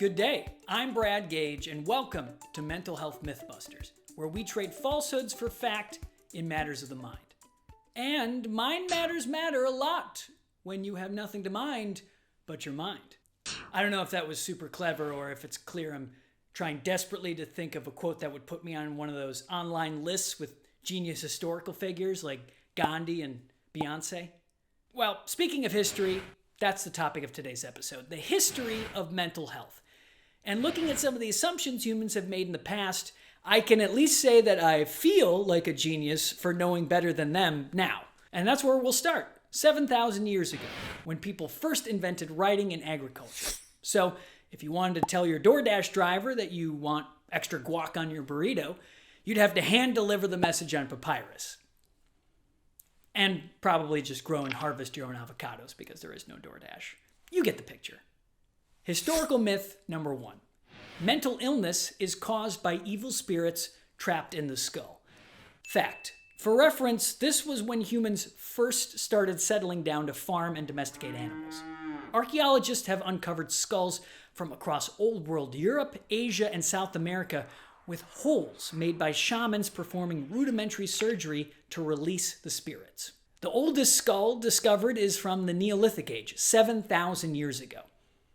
Good day, I'm Brad Gage, and welcome to Mental Health Mythbusters, where we trade falsehoods for fact in matters of the mind. And mind matters matter a lot when you have nothing to mind but your mind. I don't know if that was super clever or if it's clear I'm trying desperately to think of a quote that would put me on one of those online lists with genius historical figures like Gandhi and Beyonce. Well, speaking of history, that's the topic of today's episode, the history of mental health. And looking at some of the assumptions humans have made in the past, I can at least say that I feel like a genius for knowing better than them now. And that's where we'll start, 7,000 years ago, when people first invented writing and agriculture. So if you wanted to tell your DoorDash driver that you want extra guac on your burrito, you'd have to hand deliver the message on papyrus. And probably just grow and harvest your own avocados because there is no DoorDash. You get the picture. Historical myth number 1. Mental illness is caused by evil spirits trapped in the skull. Fact. For reference, this was when humans first started settling down to farm and domesticate animals. Archaeologists have uncovered skulls from across Old World Europe, Asia, and South America with holes made by shamans performing rudimentary surgery to release the spirits. The oldest skull discovered is from the Neolithic age, 7,000 years ago.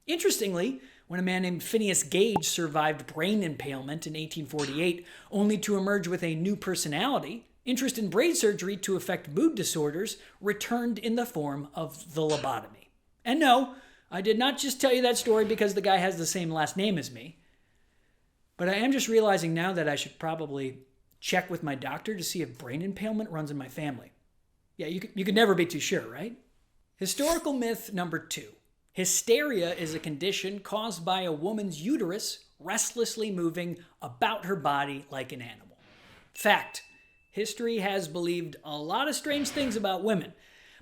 Interestingly, when a man named Phineas Gage survived brain impalement in 1848, only to emerge with a new personality, interest in brain surgery to affect mood disorders returned in the form of the lobotomy. And no, I did not just tell you that story because the guy has the same last name as me. But I am just realizing now that I should probably check with my doctor to see if brain impalement runs in my family. Yeah, you could never be too sure, right? Historical myth number 2. Hysteria is a condition caused by a woman's uterus restlessly moving about her body like an animal. Fact. History has believed a lot of strange things about women,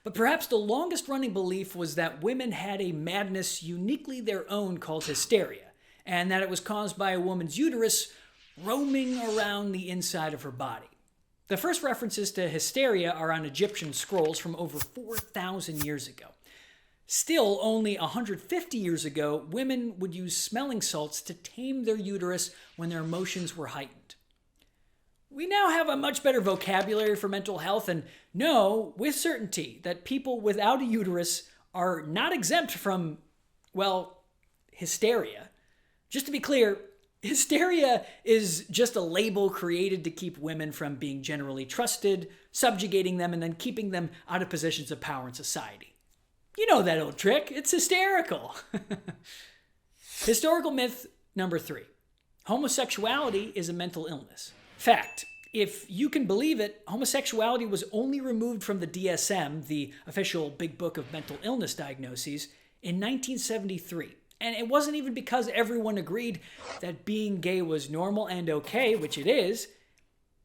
but perhaps the longest running belief was that women had a madness uniquely their own called hysteria, and that it was caused by a woman's uterus roaming around the inside of her body. The first references to hysteria are on Egyptian scrolls from over 4,000 years ago. Still, only 150 years ago, women would use smelling salts to tame their uterus when their emotions were heightened. We now have a much better vocabulary for mental health and know with certainty that people without a uterus are not exempt from, well, hysteria. Just to be clear, hysteria is just a label created to keep women from being generally trusted, subjugating them, and then keeping them out of positions of power in society. You know that old trick. It's hysterical. Historical myth number 3. Homosexuality is a mental illness. Fact. If you can believe it, homosexuality was only removed from the DSM, the official Big Book of Mental Illness Diagnoses, in 1973. And it wasn't even because everyone agreed that being gay was normal and okay, which it is.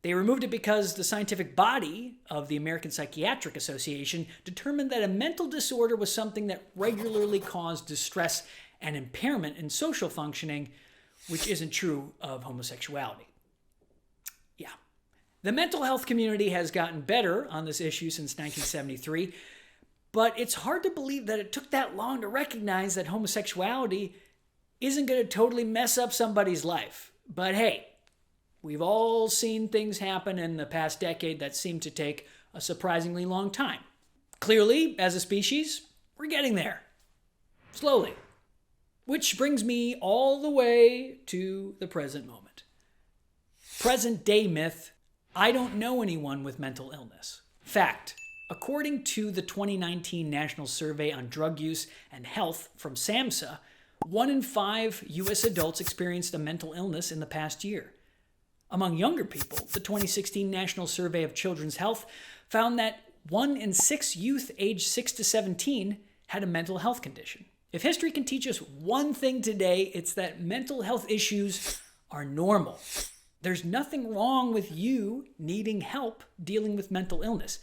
They removed it because the scientific body of the American Psychiatric Association determined that a mental disorder was something that regularly caused distress and impairment in social functioning, which isn't true of homosexuality. Yeah. The mental health community has gotten better on this issue since 1973, but it's hard to believe that it took that long to recognize that homosexuality isn't going to totally mess up somebody's life. But hey, we've all seen things happen in the past decade that seem to take a surprisingly long time. Clearly, as a species, we're getting there. Slowly. Which brings me all the way to the present moment. Present day myth, I don't know anyone with mental illness. Fact. According to the 2019 National Survey on Drug Use and Health from SAMHSA, 1 in 5 U.S. adults experienced a mental illness in the past year. Among younger people, the 2016 National Survey of Children's Health found that 1 in 6 youth aged 6 to 17 had a mental health condition. If history can teach us one thing today, it's that mental health issues are normal. There's nothing wrong with you needing help dealing with mental illness.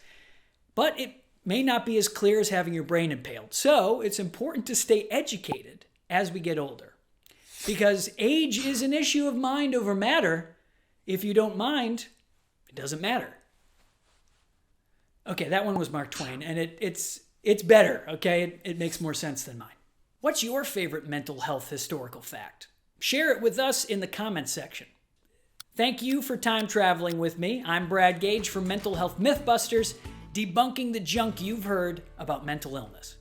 But it may not be as clear as having your brain impaled. So it's important to stay educated as we get older. Because age is an issue of mind over matter. If you don't mind, it doesn't matter. Okay, that one was Mark Twain, and it's better, okay? It makes more sense than mine. What's your favorite mental health historical fact? Share it with us in the comments section. Thank you for time traveling with me. I'm Brad Gage from Mental Health Mythbusters, debunking the junk you've heard about mental illness.